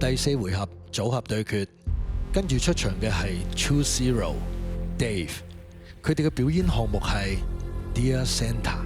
第4回合組合對決，跟住出場嘅係 True Zero、Dave， 佢哋嘅表演項目係 Dear Santa。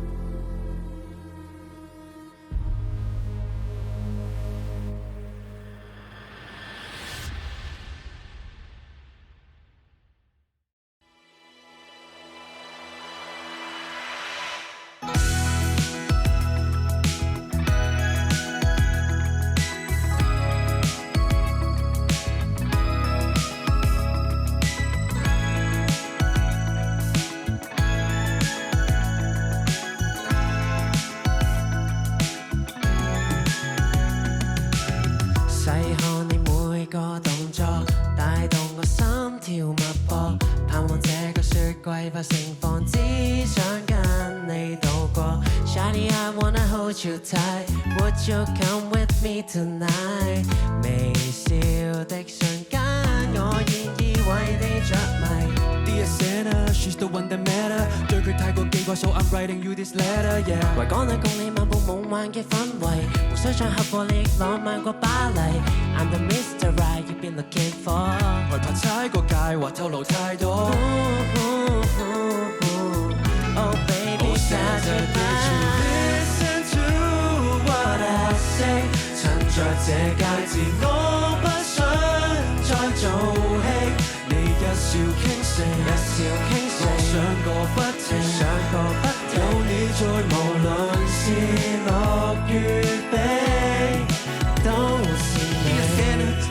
揮發盛放，只想跟你度過。Shiny, I wanna hold you tight. Would you come with me tonight? 微笑的瞬間，我願意為你着迷。Dear Santa, she's the one that matter. 對佢太過記掛 so I'm writing you this letter, yeah. 為趕你共你漫步夢幻嘅氛圍，無需唱合過力，浪漫過巴黎。I'm the Mr. Right you've been looking for。害怕踩過界或透露太多。Oh baby, Santa, did you listen to what I say？ 趁着這佳節，我不想再做戲。你一笑傾城，一笑傾城，我想個不停，想個不停，有你在，無論是樂與悲，都是你。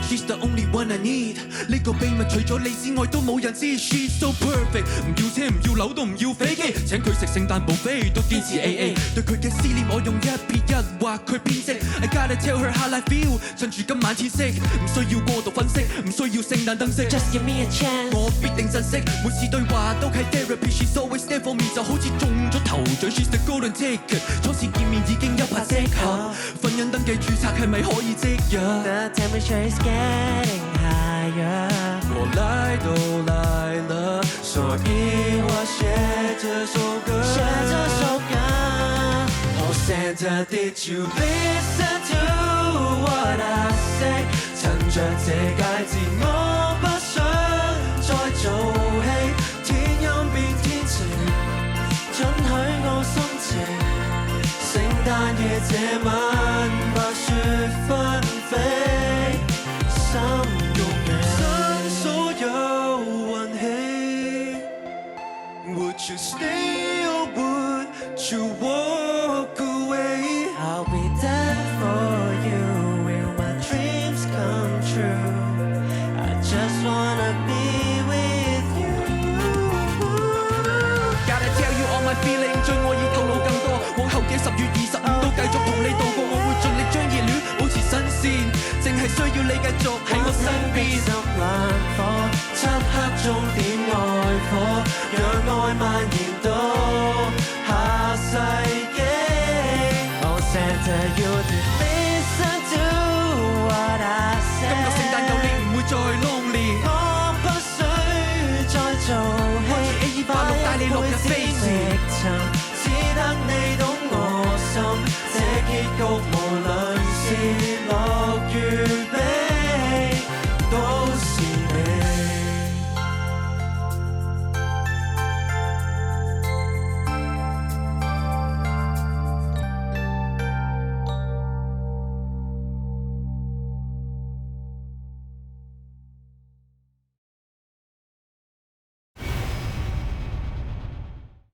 She's the only one I need。呢個秘密除咗你之外都冇人知。She's so perfect。唔要車唔要樓都唔要飛機，請佢食聖誕 buffet 都堅持 AA。對佢嘅思念我用一撇一畫佢編織。I gotta tell her how I feel。趁住今晚天色，唔需要過度分析，唔需要聖誕燈飾。Just give me a chance。我必定珍惜，每次對話都係 therapy。She's always there for me， 就好似中咗頭獎。She's the golden ticket。初次見面已經一拍即合，婚姻登記註冊係咪可以即日 The temperature is getting higher。我來都來了，所以我寫這首歌。寫這首歌。Oh Santa, did you listen to what I say？ 趁着這佳節，我不想再做戲。天陰變天晴，准許我心情。聖誕夜這晚，白雪紛飛，心欲生所有運氣。Would you stay or would you walk away？ I'll be there for you when my dreams come true. I just wanna be with you. Gotta tell you all my feeling， 最愛已透露更多。往後嘅10月25都繼續同你度過，我會盡力將熱戀保持新鮮，淨係需要你繼續喺我身邊。心冷火，漆黑中點愛火，讓愛蔓延到下世紀。Oh Santa, you did listen to what I said。 今個聖誕有你唔會再 lonely， 我不需再做戲。開住 A286 帶你落日飛馳，只得你懂我心。這結局無論是樂與